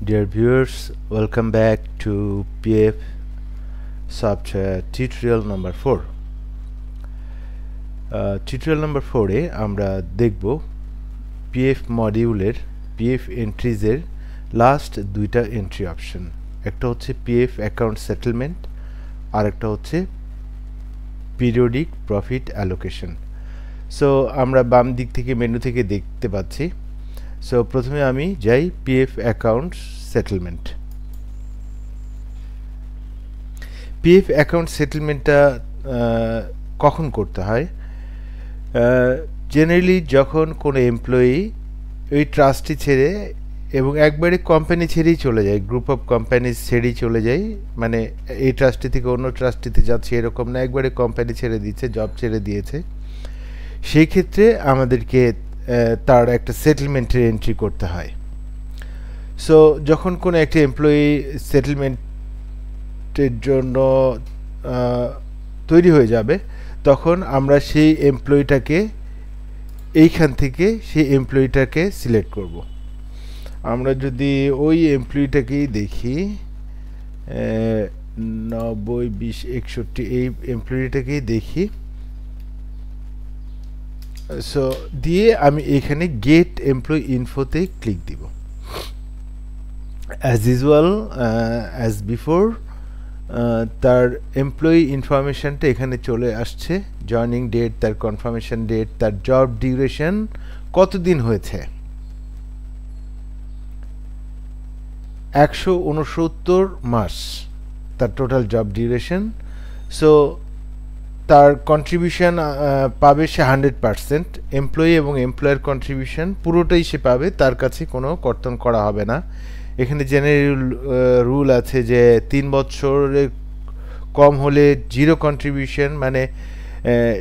Dear viewers, welcome back to PF software tutorial number 4. Tutorial number 4 এ আমরা দেখব PF মডিউলের PF entries এর last দুইটা এন্ট্রি অপশন। একটা হচ্ছে PF অ্যাকাউন্ট সেটেলমেন্ট আর একটা হচ্ছে পিরিয়ডিক প্রফিট অ্যালোকেশন। সো আমরা বাম দিক থেকে মেনু থেকে দেখতে পাচ্ছি। সো প্রথমে আমি যাই PF account settlement. PF account সেটেলমেন্টটা কখন করতে হয়? জেনারেলি যখন কোনো এমপ্লয়ি ওই ট্রাস্টটি ছেড়ে এবং একবারে কোম্পানি ছেড়েই চলে যায়, গ্রুপ অফ কোম্পানি ছেড়েই চলে যায়, মানে এই ট্রাস্টি থেকে অন্য ট্রাস্টিতে যাচ্ছে এরকম না, একবারে কোম্পানি ছেড়ে দিচ্ছে, জব ছেড়ে দিয়েছে, সেই ক্ষেত্রে আমাদেরকে তার একটা সেটেলমেন্টের এন্ট্রি করতে হয়। সো যখন কোনো একটা এমপ্লয়ি সেটেলমেন্টের জন্য তৈরি হয়ে যাবে তখন আমরা সেই এমপ্লয়িটাকে এইখান থেকে সেই এমপ্লয়িটাকে সিলেক্ট করব। আমরা যদি ওই এমপ্লয়িটাকেই দেখি 90 20 61 এই এমপ্লয়িটাকেই দেখি। সো দিয়ে আমি এখানে গেট এমপ্লয়ি ইনফোতে ক্লিক দিব। অ্যাজ ইউজুয়াল অ্যাজ বিফোর তার এমপ্লয়ি ইনফরমেশনটা এখানে চলে আসছে, জয়নিং ডেট, তার কনফার্মেশন ডেট, তার জব ডিউরেশন কতদিন হয়েছে, 169 মাস তার টোটাল জব ডিউরেশন। সো তার কন্ট্রিবিউশন পাবে সে 100%, এমপ্লয়ি এবং এমপ্লয়ার কন্ট্রিবিউশন পুরোটাই সে পাবে, তার কাছে কোনো কর্তন করা হবে না। এখানে জেনারেল রুল আছে যে 3 বছরের কম হলে জিরো কন্ট্রিবিউশন, মানে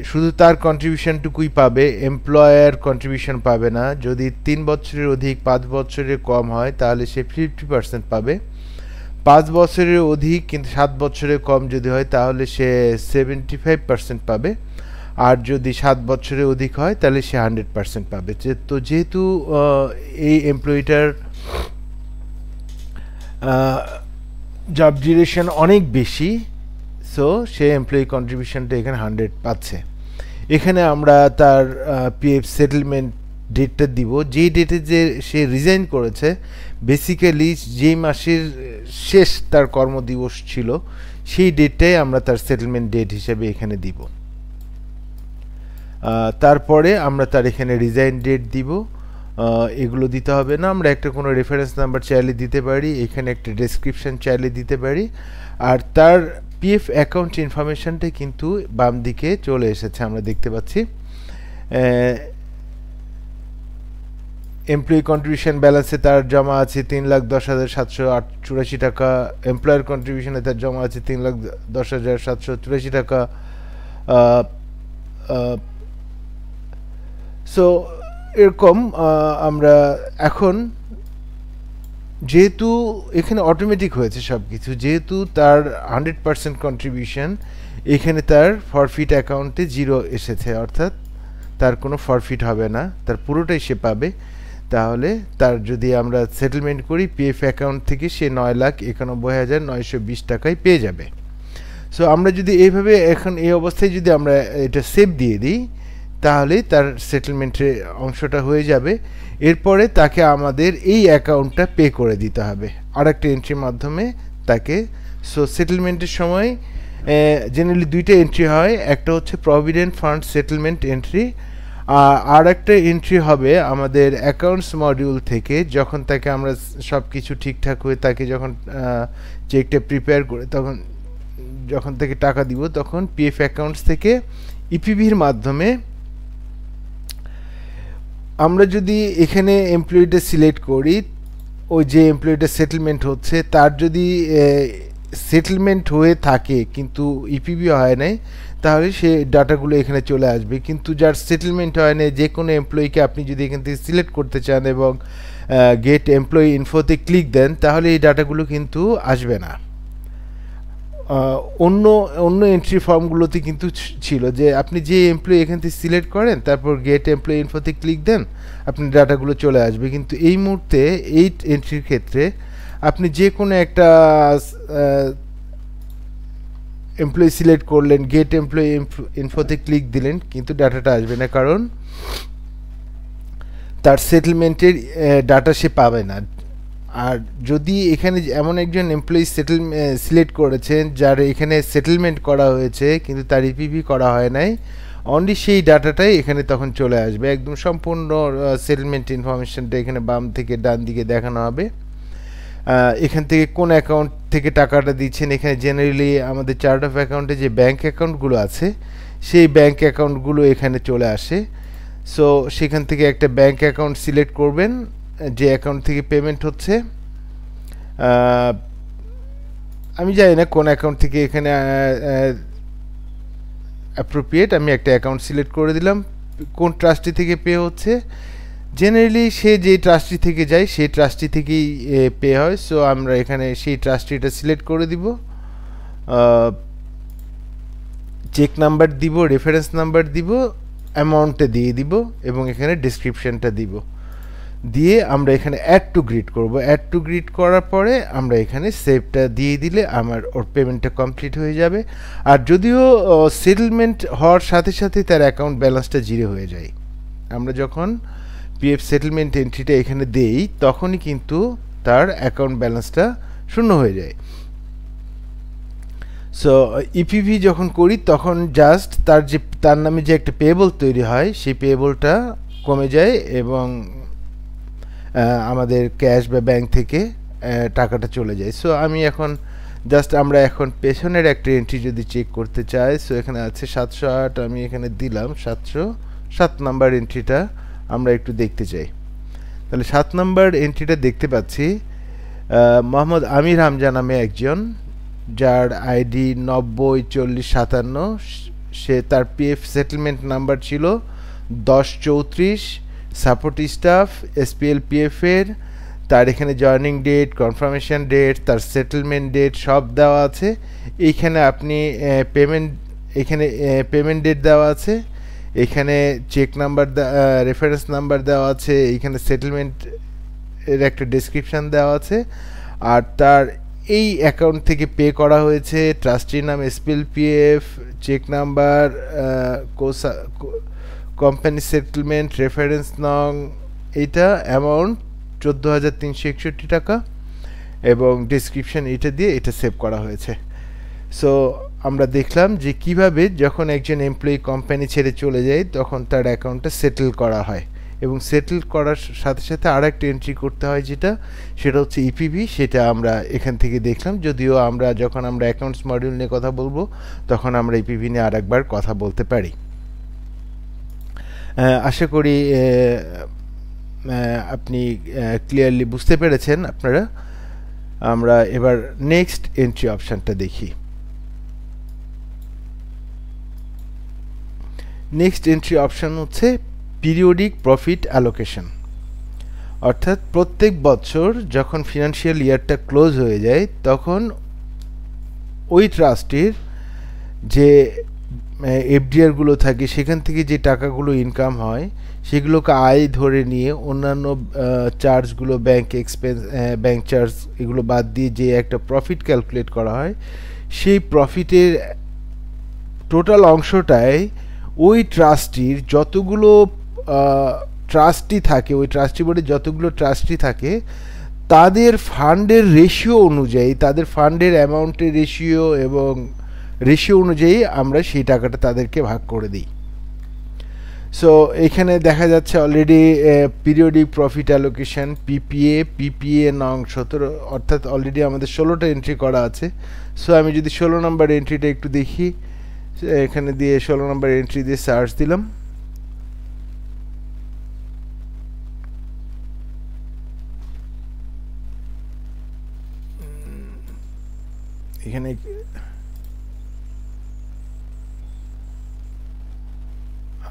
শুধু তার কন্ট্রিবিউশনটুকুই পাবে, এমপ্লয়ার কন্ট্রিবিউশন পাবে না। যদি 3 বছরের অধিক 5 বছরের কম হয় তাহলে সে 50% পাবে, 5 বছরের অধিক কিন্তু 7 বছরের কম যদি হয় তাহলে সে 75% পাবে, আর যদি 7 বছরের অধিক হয় তাহলে সে 100% পাবে। তো যেহেতু এই এমপ্লয়িটার জব ডিউরেশন অনেক বেশি, সো সে এমপ্লয়ি কন্ট্রিবিউশনটা এখানে 100 পাচ্ছে। এখানে আমরা তার পিএফ সেটেলমেন্ট ডেটটা দিব, যেই ডেটে যে সে রিজাইন করেছে, বেসিক্যালি যেই মাসের শেষ তার কর্মদিবস ছিল সেই ডেটটাই আমরা তার সেটেলমেন্ট ডেট হিসেবে এখানে দিব। তারপরে আমরা তার এখানে রিজাইন ডেট দিব, এগুলো দিতে হবে না। আমরা একটা কোনো রেফারেন্স নাম্বার চাইলে দিতে পারি, এখানে একটা ডেসক্রিপশন চাইলে দিতে পারি। আর তার পিএফ অ্যাকাউন্ট ইনফরমেশনটা কিন্তু বাম দিকে চলে এসেছে, আমরা দেখতে পাচ্ছি। এমপ্লয়ি কন্ট্রিবিউশন ব্যালেন্সে তার জমা আছে 3,10,784 টাকা, এমপ্লয়ার কন্ট্রিবিউশনে তার জমা আছে 3,10,784 টাকা। সো এরকম আমরা এখন, যেহেতু এখানে অটোমেটিক হয়েছে সব কিছু, যেহেতু তার 100% কন্ট্রিবিউশন, এখানে তার ফরফিট অ্যাকাউন্টে 0 এসেছে, অর্থাৎ তার কোনো ফরফিট হবে না, তার পুরোটাই সে পাবে। তাহলে তার যদি আমরা সেটেলমেন্ট করি পিএফ অ্যাকাউন্ট থেকে সে 9,91,920 টাকায় পেয়ে যাবে। সো আমরা যদি এইভাবে এখন এই অবস্থায় যদি আমরা এটা সেভ দিয়ে দিই তাহলে তার সেটেলমেন্টের অংশটা হয়ে যাবে। এরপরে তাকে আমাদের এই অ্যাকাউন্টটা পে করে দিতে হবে আরেকটা এন্ট্রির মাধ্যমে তাকে। সো সেটেলমেন্টের সময় জেনারেলি দুইটা এন্ট্রি হয়, একটা হচ্ছে প্রভিডেন্ট ফান্ড সেটেলমেন্ট এন্ট্রি, আর একটা এন্ট্রি হবে আমাদের অ্যাকাউন্টস মডিউল থেকে, যখন তাকে আমরা সব কিছু ঠিকঠাক হয়ে তাকে যখন চেকটা প্রিপেয়ার করে তখন যখন থেকে টাকা দিব, তখন পিএফ অ্যাকাউন্টস থেকে ইপিভির মাধ্যমে আমরা যদি এখানে এমপ্লয়িটা সিলেক্ট করি, ওই যে এমপ্লয়িটা সেটেলমেন্ট হচ্ছে তার যদি সেটেলমেন্ট হয়ে থাকে কিন্তু ইপিভি হয় নাই, তাহলে সে ডাটাগুলো এখানে চলে আসবে। কিন্তু যার সেটেলমেন্ট হয় না, যে কোনো এমপ্লয়িকে আপনি যদি এখান থেকে সিলেক্ট করতে চান এবং গেট এমপ্লয়ি ইনফোতে ক্লিক দেন তাহলে এই ডাটাগুলো কিন্তু আসবে না। অন্য অন্য এন্ট্রি ফর্মগুলোতে কিন্তু ছিল যে আপনি যে এমপ্লয়ি এখান থেকে সিলেক্ট করেন তারপর গেট এমপ্লয়ি ইনফোতে ক্লিক দেন, আপনি ডাটাগুলো চলে আসবে। কিন্তু এই মুহূর্তে এই এন্ট্রির ক্ষেত্রে আপনি যে কোনো একটা এমপ্লয়ি সিলেক্ট করলেন, গেট এমপ্লয়ি ইনফোতে ক্লিক দিলেন, কিন্তু ডাটাটা আসবে না, কারণ তার সেটেলমেন্টের ডাটা সে পাবে না। আর যদি এখানে এমন একজন এমপ্লয়ি সিলেক্ট করেছেন যার এখানে সেটেলমেন্ট করা হয়েছে কিন্তু তার ইপিভি করা হয় নাই, অনলি সেই ডাটাটাই এখানে তখন চলে আসবে। একদম সম্পূর্ণ সেটেলমেন্ট ইনফরমেশনটা এখানে বাম থেকে ডান দিকে দেখানো হবে। এখান থেকে কোন অ্যাকাউন্ট থেকে টাকাটা দিচ্ছেন, এখানে জেনারেলি আমাদের চার্ট অফ অ্যাকাউন্টে যে ব্যাঙ্ক অ্যাকাউন্টগুলো আছে সেই ব্যাঙ্ক অ্যাকাউন্টগুলো এখানে চলে আসে। সো সেখান থেকে একটা ব্যাঙ্ক অ্যাকাউন্ট সিলেক্ট করবেন যে অ্যাকাউন্ট থেকে পেমেন্ট হচ্ছে। আমি জানি না কোন অ্যাকাউন্ট থেকে এখানে অ্যাপ্রোপ্রিয়েট, আমি একটা অ্যাকাউন্ট সিলেক্ট করে দিলাম। কোন ট্রাস্টি থেকে পে হচ্ছে, জেনারেলি সে যে ট্রাস্টি থেকে যায় সেই ট্রাস্টি থেকেই পে হয়। সো আমরা এখানে সেই ট্রাস্টিটা সিলেক্ট করে দিব, চেক নাম্বার দিব, রেফারেন্স নাম্বার দিব, অ্যামাউন্টটা দিয়ে দিব এবং এখানে ডেসক্রিপশনটা দিব। দিয়ে আমরা এখানে অ্যাড টু গ্রিড করব। অ্যাড টু গ্রিড করার পরে আমরা এখানে সেভটা দিয়ে দিলে আমার ওর পেমেন্টটা কমপ্লিট হয়ে যাবে। আর যদিও সেটেলমেন্ট হওয়ার সাথে সাথে তার অ্যাকাউন্ট ব্যালেন্সটা জিরো হয়ে যায়, আমরা যখন পিএফ সেটেলমেন্ট এন্ট্রিটা এখানে দেই তখনই কিন্তু তার অ্যাকাউন্ট ব্যালেন্সটা শূন্য হয়ে যায়। সো ইপিভি যখন করি তখন জাস্ট তার নামে যে একটা পেয়েবল তৈরি হয় সেই পেয়েবলটা কমে যায় এবং আমাদের ক্যাশ বা ব্যাংক থেকে টাকাটা চলে যায়। সো আমি এখন জাস্ট আমরা এখন পেছনের একটা এন্ট্রি যদি চেক করতে চাই, সো এখানে আছে 708, আমি এখানে দিলাম 707 নাম্বার এন্ট্রিটা আমরা একটু দেখতে চাই। তাহলে 7 নাম্বার এন্ট্রিটা দেখতে পাচ্ছি মোহাম্মদ আমির হামজা নামে একজন, যার আইডি 904057, সে তার পিএফ সেটেলমেন্ট নাম্বার ছিল 1034, সাপোর্ট স্টাফ এসপিএল পিএফের, তার এখানে জয়েনিং ডেট, কনফার্মেশন ডেট, তার সেটেলমেন্ট ডেট সব দেওয়া আছে। এইখানে আপনি পেমেন্ট ডেট দেওয়া আছে, এখানে চেক নাম্বার, রেফারেন্স নাম্বার দেওয়া আছে, এইখানে সেটেলমেন্ট এর একটা ডেসক্রিপশান দেওয়া আছে। আর তার এই অ্যাকাউন্ট থেকে পে করা হয়েছে, ট্রাস্টির নাম SPL PF, cheque number, company settlement, reference নং, এইটা অ্যামাউন্ট 14,361 টাকা এবং ডেসক্রিপশন এইটা দিয়ে এটা সেভ করা হয়েছে। সো আমরা দেখলাম যে কিভাবে যখন একজন এমপ্লয়ি কোম্পানি ছেড়ে চলে যায় তখন তার অ্যাকাউন্টটা সেটেল করা হয়, এবং সেটেল করার সাথে সাথে আর একটা এন্ট্রি করতে হয় সেটা হচ্ছে ইপিভি। সেটা আমরা এখান থেকে দেখলাম, যদিও আমরা যখন আমরা অ্যাকাউন্টস মডিউল নিয়ে কথা বলবো তখন আমরা ইপিভি নিয়ে আরেকবার কথা বলতে পারি। আশা করি আপনি ক্লিয়ারলি বুঝতে পেরেছেন আপনারা। আমরা এবার নেক্সট এন্ট্রি অপশানটা দেখি। নেক্সট এন্ট্রি অপশান হচ্ছে পিরিয়ডিক প্রফিট অ্যালোকেশন, অর্থাৎ প্রত্যেক বছর যখন ফিনান্সিয়াল ইয়ারটা ক্লোজ হয়ে যায় তখন ওই ট্রাস্টির যে এফডিআরগুলো থাকে সেখান থেকে যে টাকাগুলো ইনকাম হয় সেগুলোকে আয় ধরে নিয়ে অন্যান্য চার্জগুলো, ব্যাংক এক্সপেন্স, ব্যাংক চার্জ, এগুলো বাদ দিয়ে যে একটা প্রফিট ক্যালকুলেট করা হয়, সেই প্রফিটের টোটাল অংশটাই ওই ট্রাস্টির যতগুলো ট্রাস্টি থাকে, ওই ট্রাস্টি বোর্ডে যতগুলো ট্রাস্টি থাকে তাদের ফান্ডের রেশিও অনুযায়ী, তাদের ফান্ডের অ্যামাউন্টের রেশিও এবং রেশিও অনুযায়ী আমরা সেই টাকাটা তাদেরকে ভাগ করে দিই। সো এখানে দেখা যাচ্ছে already periodic profit allocation PPA নং 17, অর্থাৎ অলরেডি আমাদের 16টা এন্ট্রি করা আছে। সো আমি যদি 16 নম্বর এন্ট্রিটা একটু দেখি, এখানে দিয়ে 16 নম্বর এন্ট্রি দিয়ে সার্চ দিলাম, এখানে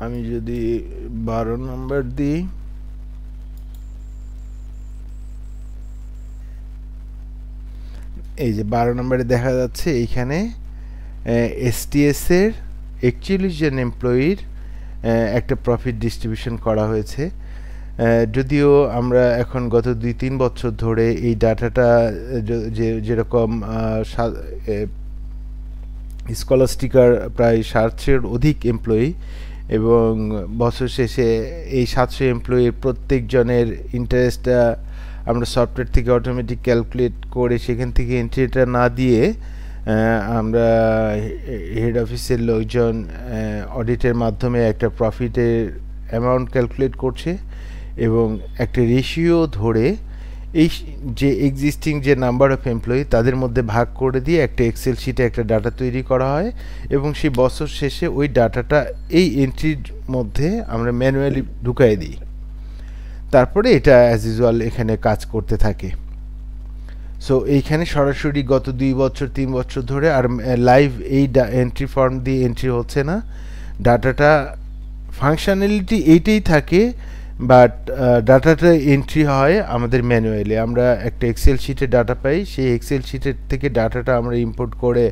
আমি যদি 12 নম্বর দিই, এই যে 12 নম্বরে দেখা যাচ্ছে এইখানে এসটিএস এর 41 জন এমপ্লয়ির একটা প্রফিট ডিস্ট্রিবিউশন করা হয়েছে। যদিও আমরা এখন গত 2-3 বছর ধরে এই ডাটাটা যেরকম স্কলাস্টিকার প্রায় 700-এর অধিক এমপ্লয়ি এবং বছর শেষে এই 700 এমপ্লয়ির প্রত্যেকজনের ইন্টারেস্টটা আমরা সফটওয়্যার থেকে অটোমেটিক ক্যালকুলেট করে সেখান থেকে এন্ট্রিটা না দিয়ে আমরা হেড অফিসের লোকজন অডিটের মাধ্যমে একটা প্রফিটের অ্যামাউন্ট ক্যালকুলেট করছে এবং একটা রেশিও ধরে এই যে এক্সিস্টিং যে নাম্বার অফ এমপ্লয়ি তাদের মধ্যে ভাগ করে দিয়ে একটা এক্সেল শিটে একটা ডাটা তৈরি করা হয় এবং সেই বছর শেষে ওই ডাটাটা এই এন্ট্রির মধ্যে আমরা ম্যানুয়ালি ঢুকাই দিই, তারপরে এটা অ্যাজ ইউজুয়াল এখানে কাজ করতে থাকে। সো এইখানে সরাসরি গত 2-3 বছর ধরে আর লাইভ এই এন্ট্রি ফর্ম দিয়ে এন্ট্রি হচ্ছে না, ডাটাটা ফাংশনালিটি এইটাই থাকে, বাট ডাটাটা এন্ট্রি হয় আমাদের ম্যানুয়ালি। আমরা একটা এক্সেল শিটে ডাটা পাই, সেই এক্সেল শিটের থেকে ডাটাটা আমরা ইম্পোর্ট করে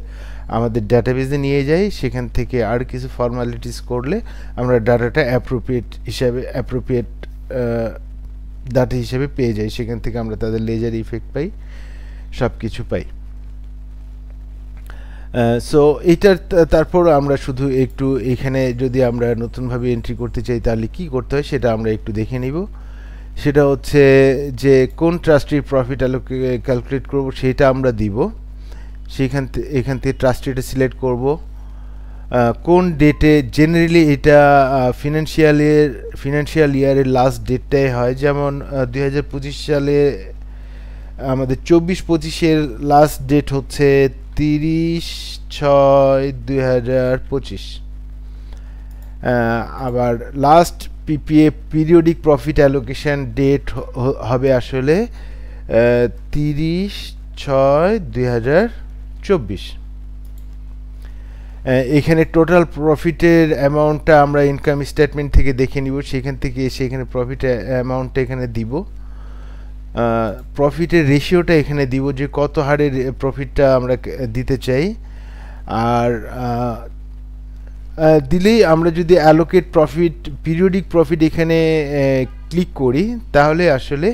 আমাদের ডাটাবেজে নিয়ে যাই, সেখান থেকে আর কিছু ফর্মালিটিস করলে আমরা ডাটাটা অ্যাপ্রোপ্রিয়েট ডাটা হিসেবে পেয়ে যাই, সেখান থেকে আমরা তাদের লেজার ইফেক্ট পাই, সব কিছু পাই। সো এইটার তারপর আমরা শুধু একটু এখানে যদি আমরা নতুনভাবে এন্ট্রি করতে চাই তাহলে কি করতে হয় সেটা আমরা একটু দেখে নিব। সেটা হচ্ছে যে কোন ট্রাস্টির প্রফিট ক্যালকুলেট করব সেটা আমরা দিব, এখান থেকে ট্রাস্টিটা সিলেক্ট করব। কোন ডেটে জেনারেলি এটা ফিনান্সিয়াল ইয়ারের লাস্ট ডেটটাই হয়, যেমন 2025 সালে আমাদের 24-25-এর লাস্ট ডেট হচ্ছে 30/6/2025। আবার last PPA periodic profit allocation date হবে আসলে 30/6/2024। এখানে টোটাল প্রফিটের অ্যামাউন্টটা আমরা ইনকাম স্টেটমেন্ট থেকে দেখে নিব, সেখান থেকে সেখানে প্রফিট অ্যামাউন্টটা এখানে দিব, প্রফিটের রেশিওটা এখানে দিব যে কত হারের প্রফিটটা আমরা দিতে চাই। আর দিলেই আমরা যদি অ্যালোকেট প্রফিট পিরিয়ডিক প্রফিট এখানে ক্লিক করি তাহলে আসলে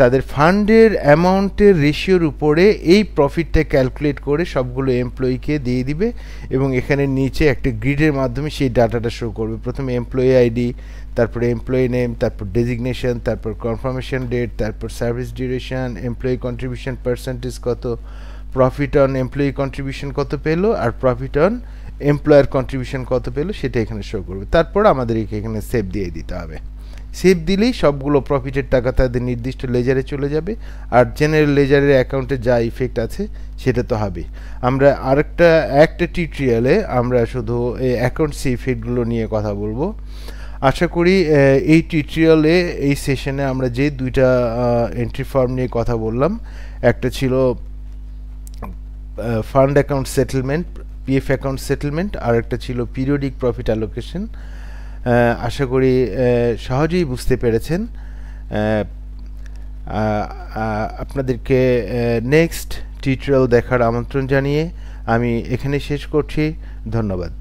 তাদের ফান্ডের অ্যামাউন্টের রেশিওর উপরে এই প্রফিটটা ক্যালকুলেট করে সবগুলো এমপ্লয়িকে দিয়ে দিবে এবং এখানে নিচে একটা গ্রিডের মাধ্যমে সেই ডাটাটা শো করবে। প্রথমে এমপ্লয়ি আইডি, তারপরে এমপ্লয়ি নেম, তারপর ডেজিগনেশন, তারপর কনফার্মেশন ডেট, তারপর service duration, employee contribution percentage কত, প্রফিট অন এমপ্লয়ি কন্ট্রিবিউশন কত পেলো আর প্রফিট অন এমপ্লয়ার কন্ট্রিবিউশন কত পেলো সেটা এখানে শো করবে। তারপর আমাদের এখানে সেভ দিয়ে দিতে হবে, সেভ দিলেই সবগুলো প্রফিটের টাকা তাদের নির্দিষ্ট লেজারে চলে যাবে আর জেনারেল লেজারের অ্যাকাউন্টে যা ইফেক্ট আছে সেটা তো হবে। আমরা একটা টিউটোরিয়ালে আমরা শুধু এই অ্যাকাউন্টস ইফেক্টগুলো নিয়ে কথা বলবো। আশা করি এই টিউটোরিয়ালে এই সেশনে আমরা যে দুইটা এন্ট্রি ফর্ম নিয়ে কথা বললাম, একটা ছিল fund account settlement, PF account settlement, আর একটা ছিল পিরিয়ডিক প্রফিট অ্যালোকেশন। আশা করি সহজেই বুঝতে পেরেছেন। আপনাদেরকে নেক্সট টিউটোরিয়াল দেখার আমন্ত্রণ জানিয়ে আমি এখানে শেষ করছি। ধন্যবাদ।